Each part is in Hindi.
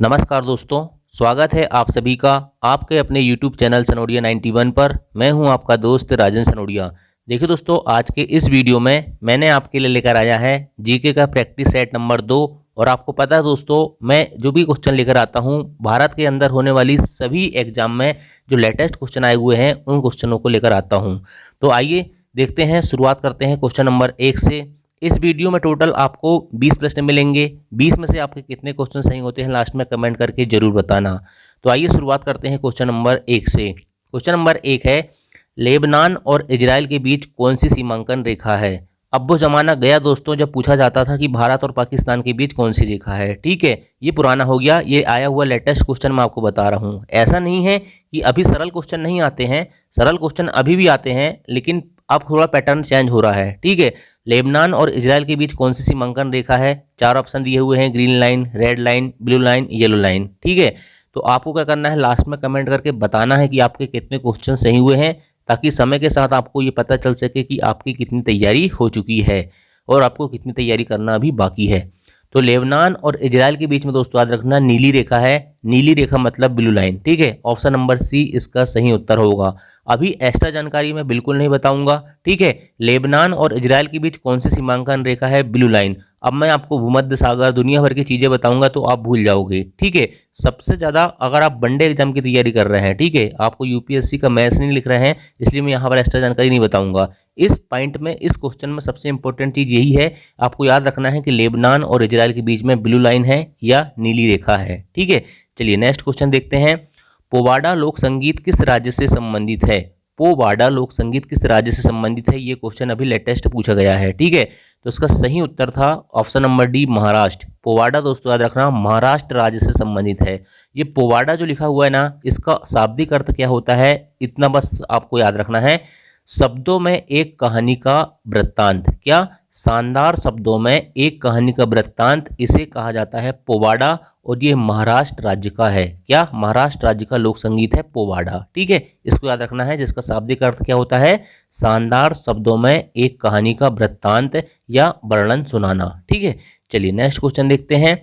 नमस्कार दोस्तों, स्वागत है आप सभी का आपके अपने YouTube चैनल सनोडिया 91 पर। मैं हूं आपका दोस्त राजन सनोडिया। देखिए दोस्तों, आज के इस वीडियो में मैंने आपके लिए लेकर आया है जीके का प्रैक्टिस सेट नंबर 2। और आपको पता है दोस्तों, मैं जो भी क्वेश्चन लेकर आता हूं भारत के अंदर होने वाली सभी एग्जाम में जो लेटेस्ट क्वेश्चन आए हुए हैं उन क्वेश्चनों को लेकर आता हूँ। तो आइए देखते हैं, शुरुआत करते हैं क्वेश्चन नंबर 1 से। इस वीडियो में टोटल आपको 20 प्रश्न मिलेंगे। 20 में से आपके कितने क्वेश्चन सही होते हैं लास्ट में कमेंट करके जरूर बताना। तो आइए शुरुआत करते हैं क्वेश्चन नंबर 1 से। क्वेश्चन नंबर 1 है, लेबनान और इजराइल के बीच कौन सी सीमांकन रेखा है। अब वो जमाना गया दोस्तों जब पूछा जाता था कि भारत और पाकिस्तान के बीच कौन सी रेखा है। ठीक है, ये पुराना हो गया। ये आया हुआ लेटेस्ट क्वेश्चन मैं आपको बता रहा हूँ। ऐसा नहीं है कि अभी सरल क्वेश्चन नहीं आते हैं, सरल क्वेश्चन अभी भी आते हैं, लेकिन अब थोड़ा पैटर्न चेंज हो रहा है। ठीक है, लेबनान और इजराइल के बीच कौन सी सीमांकन रेखा है। 4 ऑप्शन दिए हुए हैं, green line, red line, blue line, yellow line. ठीक है, तो आपको क्या करना है, लास्ट में कमेंट करके बताना है कि आपके कितने क्वेश्चन सही हुए हैं, ताकि समय के साथ आपको ये पता चल सके कि आपकी कितनी तैयारी हो चुकी है और आपको कितनी तैयारी करना अभी बाकी है। तो लेबनान और इजराइल के बीच में दोस्तों याद रखना नीली रेखा है। नीली रेखा मतलब ब्लू लाइन। ठीक है, ऑप्शन नंबर सी इसका सही उत्तर होगा। अभी एक्स्ट्रा जानकारी मैं बिल्कुल नहीं बताऊंगा। ठीक है, लेबनान और इजराइल के बीच कौन सी सीमांकन रेखा है, ब्लू लाइन। अब मैं आपको भूमध्य सागर दुनिया भर की चीजें बताऊंगा तो आप भूल जाओगे। ठीक है, सबसे ज्यादा अगर आप वनडे एग्जाम की तैयारी कर रहे हैं, ठीक है, आपको यूपीएससी का मैथ्स नहीं लिख रहे हैं, इसलिए मैं यहाँ पर एक्स्ट्रा जानकारी नहीं बताऊंगा। इस पॉइंट में, इस क्वेश्चन में सबसे इंपॉर्टेंट चीज यही है, आपको याद रखना है कि लेबनान और इजराइल के बीच में ब्लू लाइन है या नीली रेखा है। ठीक है, चलिए नेक्स्ट क्वेश्चन देखते हैं। पोवाड़ा लोक संगीत किस राज्य से संबंधित है। पोवाड़ा लोक संगीत किस राज्य से संबंधित है, ये क्वेश्चन अभी लेटेस्ट पूछा गया है। ठीक है, तो इसका सही उत्तर था option number D, Maharashtra. Powada दोस्तों याद रखना महाराष्ट्र राज्य से संबंधित है। ये पोवाड़ा जो लिखा हुआ है ना, इसका शाब्दिक अर्थ क्या होता है, इतना बस आपको याद रखना है। शब्दों में एक कहानी का वृत्तांत। क्या, शानदार शब्दों में एक कहानी का वृत्तांत, इसे कहा जाता है पोवाड़ा। और ये महाराष्ट्र राज्य का है। क्या, महाराष्ट्र राज्य का लोक संगीत है पोवाड़ा। ठीक है, इसको याद रखना है, जिसका शाब्दिक अर्थ क्या होता है, शानदार शब्दों में एक कहानी का वृत्तांत या वर्णन सुनाना। ठीक है, चलिए नेक्स्ट क्वेश्चन देखते हैं।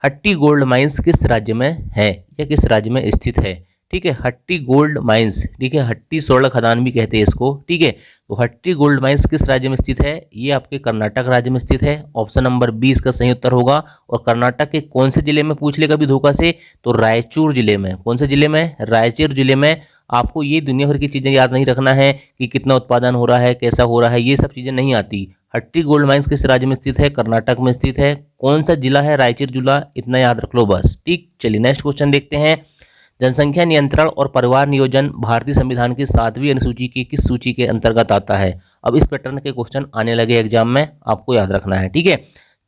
हट्टी गोल्ड माइंस किस राज्य में है या किस राज्य में स्थित है। ठीक है, हट्टी गोल्ड माइंस, ठीक है, हट्टी स्वर्ण खदान भी कहते हैं इसको। ठीक है, तो हट्टी गोल्ड माइंस किस राज्य में स्थित है, ये आपके कर्नाटक राज्य में स्थित है। ऑप्शन नंबर बी इसका सही उत्तर होगा। और कर्नाटक के कौन से जिले में पूछ लेगा भी धोखा से, तो रायचूर जिले में। कौन से जिले में, रायचूर जिले में। आपको ये दुनिया भर की चीजें याद नहीं रखना है कि कितना उत्पादन हो रहा है, कैसा हो रहा है, ये सब चीजें नहीं आती। हट्टी गोल्ड माइंस किस राज्य में स्थित है, कर्नाटक में स्थित है। कौन सा जिला है, रायचूर जिला, इतना याद रख लो बस। ठीक, चलिए नेक्स्ट क्वेश्चन देखते हैं। जनसंख्या नियंत्रण और परिवार नियोजन भारतीय संविधान की 7वीं अनुसूची की किस सूची के अंतर्गत आता है। अब इस पैटर्न के क्वेश्चन आने लगे एग्जाम में, आपको याद रखना है। ठीक है,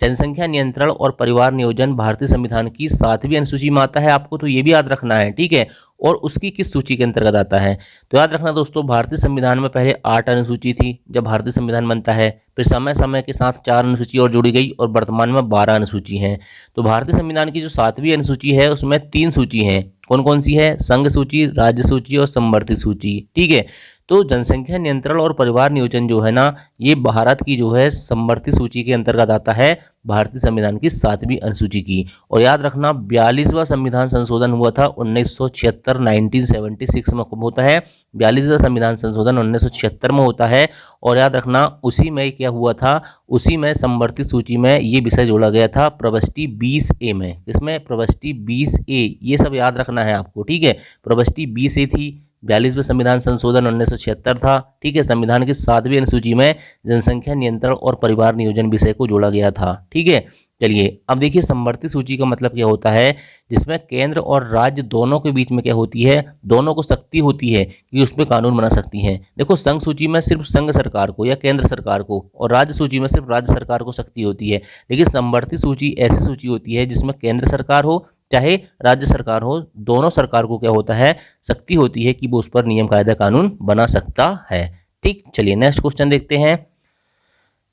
जनसंख्या नियंत्रण और परिवार नियोजन भारतीय संविधान की 7वीं अनुसूची में आता है, आपको तो ये भी याद रखना है। ठीक है, और उसकी किस सूची के अंतर्गत आता है, तो याद रखना दोस्तों, भारतीय संविधान में पहले 8 अनुसूची थी जब भारतीय संविधान बनता है, फिर समय समय के साथ 4 अनुसूची और जोड़ी गई और वर्तमान में 12 अनुसूची हैं। तो भारतीय संविधान की जो 7वीं अनुसूची है उसमें 3 सूची हैं। कौन कौन सी है, संघ सूची, राज्य सूची और समवर्ती सूची। ठीक है, तो जनसंख्या नियंत्रण और परिवार नियोजन जो है ना, ये भारत की जो है समवर्ती सूची के अंतर्गत आता है, भारतीय संविधान की 7वीं अनुसूची की। और याद रखना 42वां संविधान संशोधन हुआ था 1976 में होता है। 42वां संविधान संशोधन 1976 में होता है। और याद रखना उसी में क्या हुआ था, उसी में समवर्ती सूची में ये विषय जोड़ा गया था प्रविष्टि 20A में। इसमें प्रविष्टि 20A, ये सब याद रखना है आपको। ठीक है, प्रविष्टि 20A थी, 42वें संविधान संशोधन 1976 था। ठीक है, संविधान की 7वीं अनुसूची में जनसंख्या नियंत्रण और परिवार नियोजन विषय को जोड़ा गया था। ठीक है, चलिए अब देखिए समवर्ती सूची का मतलब क्या होता है, जिसमें केंद्र और राज्य दोनों के बीच में क्या होती है, दोनों को शक्ति होती है कि उसमें कानून बना सकती हैं। देखो, संघ सूची में सिर्फ संघ सरकार को या केंद्र सरकार को, और राज्य सूची में सिर्फ राज्य सरकार को शक्ति होती है। लेकिन समवर्ती सूची ऐसी सूची होती है जिसमें केंद्र सरकार हो चाहे राज्य सरकार हो, दोनों सरकार को क्या होता है, शक्ति होती है कि वो उस पर नियम कायदा कानून बना सकता है। ठीक, चलिए नेक्स्ट क्वेश्चन देखते हैं।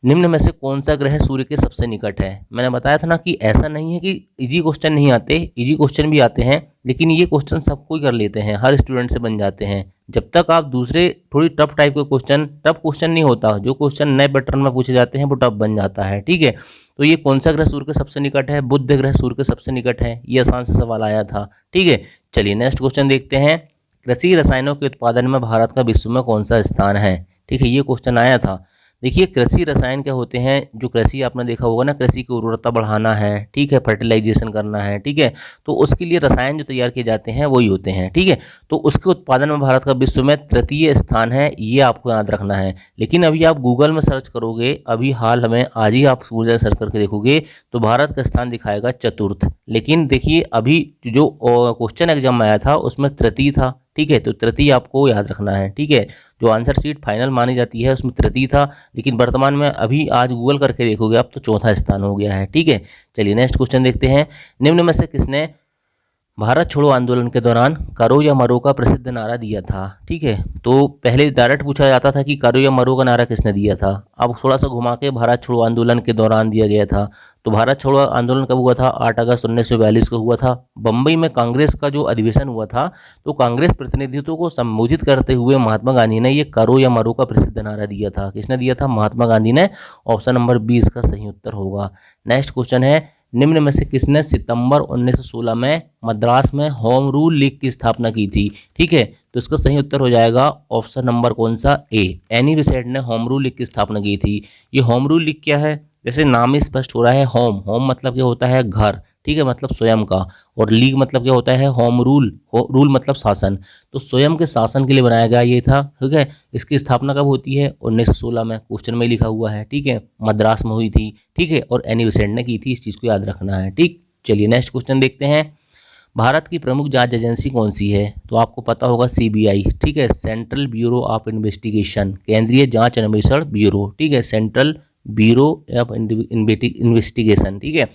निम्न में से कौन सा ग्रह सूर्य के सबसे निकट है। मैंने बताया था ना कि ऐसा नहीं है कि इजी क्वेश्चन नहीं आते, इजी क्वेश्चन भी आते हैं, लेकिन ये क्वेश्चन सब कोई कर लेते हैं, हर स्टूडेंट से बन जाते हैं। जब तक आप दूसरे थोड़ी टफ टाइप के क्वेश्चन, टफ क्वेश्चन नहीं होता, जो क्वेश्चन नए पैटर्न में पूछे जाते हैं वो टफ बन जाता है, ठीक है। तो ये कौन सा ग्रह सूर्य के सबसे निकट है? बुध ग्रह सूर्य के सबसे निकट है। ये आसान से सवाल आया था, ठीक है। चलिए नेक्स्ट क्वेश्चन देखते हैं। कृषि रसायनों के उत्पादन में भारत का विश्व में कौन सा स्थान है? ठीक है, ये क्वेश्चन आया था। देखिए कृषि रसायन क्या होते हैं, जो कृषि आपने देखा होगा ना, कृषि की उर्वरता बढ़ाना है, ठीक है, फर्टिलाइजेशन करना है, ठीक है, तो उसके लिए रसायन जो तैयार किए जाते हैं वही होते हैं, ठीक है। तो उसके उत्पादन में भारत का विश्व में तृतीय स्थान है, ये आपको याद रखना है। लेकिन अभी आप गूगल में सर्च करोगे, अभी हाल में आज ही आप गूगल सर्च करके देखोगे तो भारत का स्थान दिखाएगा चतुर्थ। लेकिन देखिए अभी जो क्वेश्चन एग्जाम में आया था उसमें तृतीय था, ठीक है, तो तृतीय आपको याद रखना है, ठीक है। जो आंसर शीट फाइनल मानी जाती है उसमें तृतीय था, लेकिन वर्तमान में अभी आज गूगल करके देखोगे अब तो चौथा स्थान हो गया है, ठीक है। चलिए नेक्स्ट क्वेश्चन देखते हैं। निम्न में से किसने भारत छोड़ो आंदोलन के दौरान करो या मरो का प्रसिद्ध नारा दिया था? ठीक है, तो पहले डायरेक्ट पूछा जाता था कि करो या मरो का नारा किसने दिया था। अब थोड़ा सा घुमा के भारत छोड़ो आंदोलन के दौरान दिया गया था। तो भारत छोड़ो आंदोलन कब हुआ था? 8 अगस्त 1942 को हुआ था। बम्बई में कांग्रेस का जो अधिवेशन हुआ था, तो कांग्रेस प्रतिनिधित्व को संबोधित करते हुए महात्मा गांधी ने ये करो या मरो का प्रसिद्ध नारा दिया था। किसने दिया था? महात्मा गांधी ने। ऑप्शन नंबर 20 का सही उत्तर होगा। नेक्स्ट क्वेश्चन है, निम्न में से किसने सितंबर 1916 में मद्रास में होम रूल लीग की स्थापना की थी? ठीक है, तो इसका सही उत्तर हो जाएगा ऑप्शन नंबर कौन सा? ए, एनी बेसेंट ने होम रूल लीग की स्थापना की थी। ये होम रूल लीग क्या है? जैसे नाम ही स्पष्ट हो रहा है, होम, होम मतलब क्या होता है? घर, ठीक है, मतलब स्वयं का, और लीग मतलब क्या होता है? होम रूल, रूल मतलब शासन। तो स्वयं के शासन के लिए बनाया गया ये था, ठीक है। इसकी स्थापना कब होती है? 1916 में, क्वेश्चन में लिखा हुआ है, ठीक है, मद्रास में हुई थी, ठीक है, और एनी बेसेंट ने की थी, इस चीज़ को याद रखना है, ठीक। चलिए नेक्स्ट क्वेश्चन देखते हैं। भारत की प्रमुख जांच एजेंसी कौन सी है? तो आपको पता होगा सीबीआई, ठीक है, सेंट्रल ब्यूरो ऑफ इन्वेस्टिगेशन, केंद्रीय जांच अन्वेषण ब्यूरो, ठीक है, सेंट्रल ब्यूरो ऑफ इन्वेस्टिगेशन, ठीक है।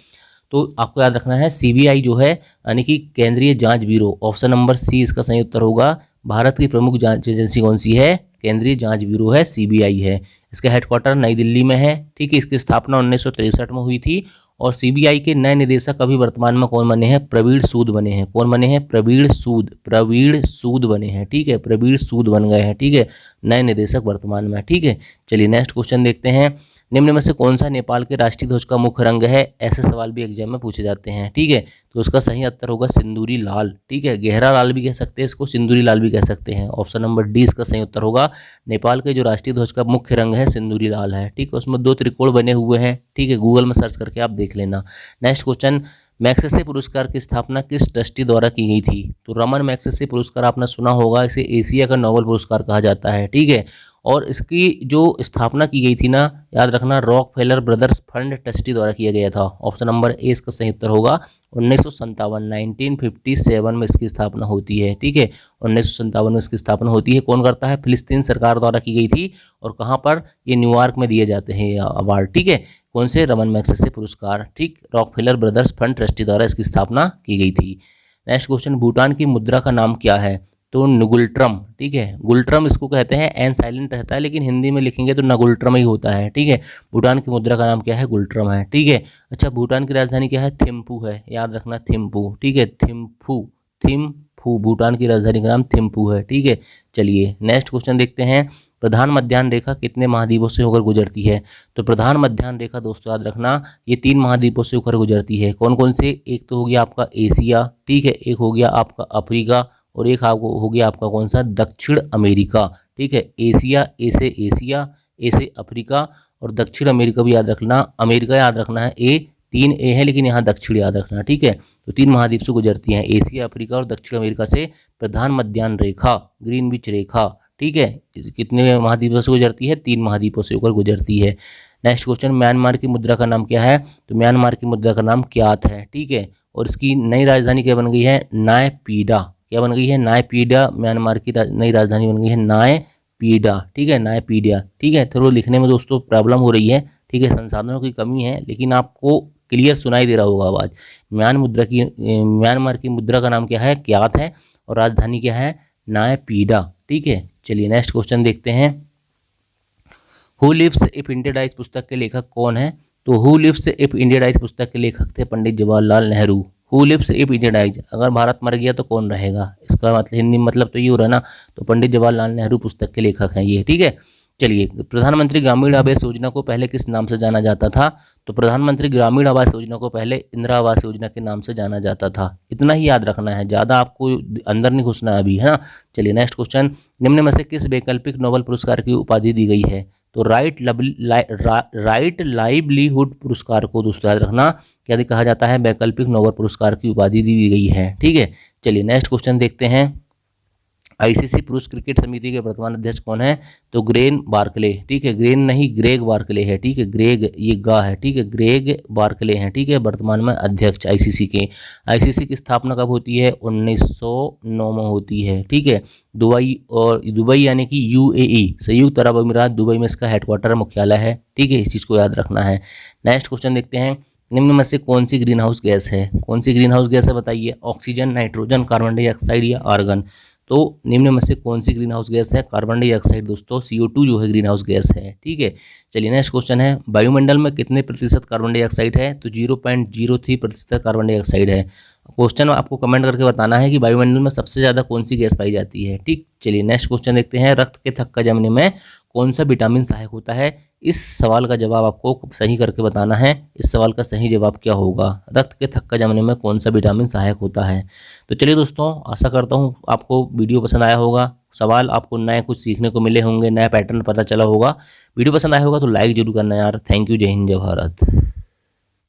तो आपको याद रखना है सीबीआई जो है, यानी कि केंद्रीय जांच ब्यूरो। ऑप्शन नंबर सी इसका सही उत्तर होगा। भारत की प्रमुख जांच एजेंसी कौन सी है? केंद्रीय जांच ब्यूरो है, सीबीआई है। इसका हेडक्वार्टर नई दिल्ली में है, ठीक है। इसकी स्थापना 1963 में हुई थी। और सीबीआई के नए निदेशक अभी वर्तमान में कौन बने हैं? प्रवीण सूद बने हैं। कौन बने हैं? प्रवीण सूद, प्रवीण सूद बने हैं, ठीक है, प्रवीण सूद बन गए हैं, ठीक है, नए निदेशक वर्तमान में, ठीक है। चलिए नेक्स्ट क्वेश्चन देखते हैं। निम्न में से कौन सा नेपाल के राष्ट्रीय ध्वज का मुख्य रंग है? ऐसे सवाल भी एग्जाम में पूछे जाते हैं, ठीक है। तो उसका सही उत्तर होगा सिंदूरी लाल, ठीक है, गहरा लाल भी कह सकते हैं इसको, सिंदूरी लाल भी कह सकते हैं। ऑप्शन नंबर डी इसका सही उत्तर होगा। नेपाल के जो राष्ट्रीय ध्वज का मुख्य रंग है सिंदूरी लाल है, ठीक है। उसमें 2 त्रिकोण बने हुए हैं, ठीक है, गूगल में सर्च करके आप देख लेना। नेक्स्ट क्वेश्चन, मैग्सेसे पुरस्कार की स्थापना किस ट्रस्टी द्वारा की गई थी? तो रमन मैग्सेसे पुरस्कार आपने सुना होगा, इसे एशिया का नोबेल पुरस्कार कहा जाता है, ठीक है। और इसकी जो स्थापना की गई थी ना, याद रखना, रॉकफेलर ब्रदर्स फंड ट्रस्टी द्वारा किया गया था। ऑप्शन नंबर ए इसका सही उत्तर होगा। 1957 में इसकी स्थापना होती है, ठीक है, 1957 में इसकी स्थापना होती है। कौन करता है? फिलिस्तीन सरकार द्वारा की गई थी। और कहाँ पर? ये न्यूयॉर्क में दिए जाते हैं ये अवार्ड, ठीक है। कौन से? रमन मैग्सेसे पुरस्कार, ठीक, रॉकफेलर ब्रदर्स फंड ट्रस्टी द्वारा इसकी स्थापना की गई थी। नेक्स्ट क्वेश्चन, भूटान की मुद्रा का नाम क्या है? तो नुगुल्ट्रम, ठीक है, गुल्ट्रम इसको कहते हैं, एन साइलेंट रहता है, लेकिन हिंदी में लिखेंगे तो नगुल्ट्रम ही होता है, ठीक है। भूटान की मुद्रा का नाम क्या है? गुल्ट्रम है, ठीक है। अच्छा, भूटान की राजधानी क्या है? थिम्पू है, याद रखना, थिम्पू, ठीक है, थिम्पू, थिम्पू, भूटान की राजधानी का नाम थिम्पू है, ठीक है। चलिए नेक्स्ट क्वेश्चन देखते हैं। प्रधान मध्याह्न रेखा कितने महाद्वीपों से होकर गुजरती है? तो प्रधान मध्याह्न रेखा दोस्तों याद रखना, ये 3 महाद्वीपों से होकर गुजरती है। कौन कौन से? एक तो हो गया आपका एशिया, ठीक है, एक हो गया आपका अफ्रीका, और एक आपको हो गया आपका कौन सा? दक्षिण अमेरिका, ठीक है। एशिया, ए से एशिया, ए से अफ्रीका, और दक्षिण अमेरिका भी याद रखना। अमेरिका याद रखना है ए, 3 ए है, लेकिन यहाँ दक्षिण याद रखना, ठीक है। तो 3 महाद्वीप से गुजरती हैं, एशिया, अफ्रीका और दक्षिण अमेरिका से प्रधान मध्याह्न रेखा, ग्रीनविच रेखा, ठीक है, कितने महाद्वीपों से गुजरती है? 3 महाद्वीपों से होकर गुजरती है। नेक्स्ट क्वेश्चन, म्यांमार की मुद्रा का नाम क्या है? तो म्यांमार की मुद्रा का नाम क्यात है, ठीक है। और इसकी नई राजधानी क्या बन गई है? नायपीडा, क्या बन गई है? नायपीडा, म्यांमार की नई राजधानी बन गई है नायपीडा, ठीक है, नायपीडा, ठीक है। थोड़ा लिखने में दोस्तों प्रॉब्लम हो रही है, ठीक है, संसाधनों की कमी है, लेकिन आपको क्लियर सुनाई दे रहा होगा आवाज़। म्यांमार की मुद्रा का नाम क्या है? क्यात है, और राजधानी क्या है? नायपीडा, ठीक है। चलिए नेक्स्ट क्वेश्चन देखते हैं। Who lives if India dies पुस्तक के लेखक कौन है? तो who lives if India dies पुस्तक के लेखक थे Pandit Jawaharlal Nehru. Who lives if India dies, अगर भारत मर गया तो कौन रहेगा, इसका मतलब हिंदी में मतलब तो ये हो रहा है ना। तो पंडित जवाहरलाल नेहरू पुस्तक के लेखक हैं ये, ठीक है। चलिए, प्रधानमंत्री ग्रामीण आवास योजना को पहले किस नाम से जाना जाता था? तो प्रधानमंत्री ग्रामीण आवास योजना को पहले इंदिरा आवास योजना के नाम से जाना जाता था। इतना ही याद रखना है, ज़्यादा आपको अंदर नहीं घुसना अभी, है ना। चलिए नेक्स्ट क्वेश्चन, निम्न में से किस वैकल्पिक नोबेल पुरस्कार की उपाधि दी गई है? तो राइट लाइवलीहुड पुरस्कार को दोस्तों याद रखना क्या कहा जाता है? वैकल्पिक नोबेल पुरस्कार की उपाधि दी गई है, ठीक है। चलिए नेक्स्ट क्वेश्चन देखते हैं, आईसीसी पुरुष क्रिकेट समिति के वर्तमान अध्यक्ष कौन है? तो ग्रेग बार्कले, ठीक है, ग्रेग नहीं ग्रेग बार्कले है, ठीक है, ग्रेग ये गा है, ठीक है, ग्रेग बार्कले हैं, ठीक है, वर्तमान में अध्यक्ष आईसीसी के। आईसीसी की स्थापना कब होती है? 1909 में होती है, ठीक है। दुबई यानी कि यूएई, संयुक्त अरब अमीरात, दुबई में इसका हेडक्वार्टर मुख्यालय है, ठीक है, इस चीज़ को याद रखना है। नेक्स्ट क्वेश्चन देखते हैं, निम्न में से कौन सी ग्रीन हाउस गैस है? कौन सी ग्रीन हाउस गैस है बताइए? ऑक्सीजन, नाइट्रोजन, कार्बन डाइऑक्साइड या आर्गन? तो निम्न में से कौन सी ग्रीन हाउस गैस है? कार्बन डाइऑक्साइड दोस्तों, CO2 जो है ग्रीन हाउस गैस है, ठीक है। चलिए नेक्स्ट क्वेश्चन है, वायुमंडल में कितने प्रतिशत कार्बन डाइऑक्साइड है? तो 0.03% कार्बन डाइऑक्साइड है। क्वेश्चन आपको कमेंट करके बताना है कि वायुमंडल में सबसे ज़्यादा कौन सी गैस पाई जाती है, ठीक। चलिए नेक्स्ट क्वेश्चन देखते हैं, रक्त के थक्का जमने में कौन सा विटामिन सहायक होता है? इस सवाल का जवाब आपको सही करके बताना है। इस सवाल का सही जवाब क्या होगा? रक्त के थक्का जमने में कौन सा विटामिन सहायक होता है? तो चलिए दोस्तों, आशा करता हूँ आपको वीडियो पसंद आया होगा, सवाल आपको नए कुछ सीखने को मिले होंगे, नया पैटर्न पता चला होगा। वीडियो पसंद आया होगा तो लाइक जरूर करना यार। थैंक यू, जय हिंद, जय भारत।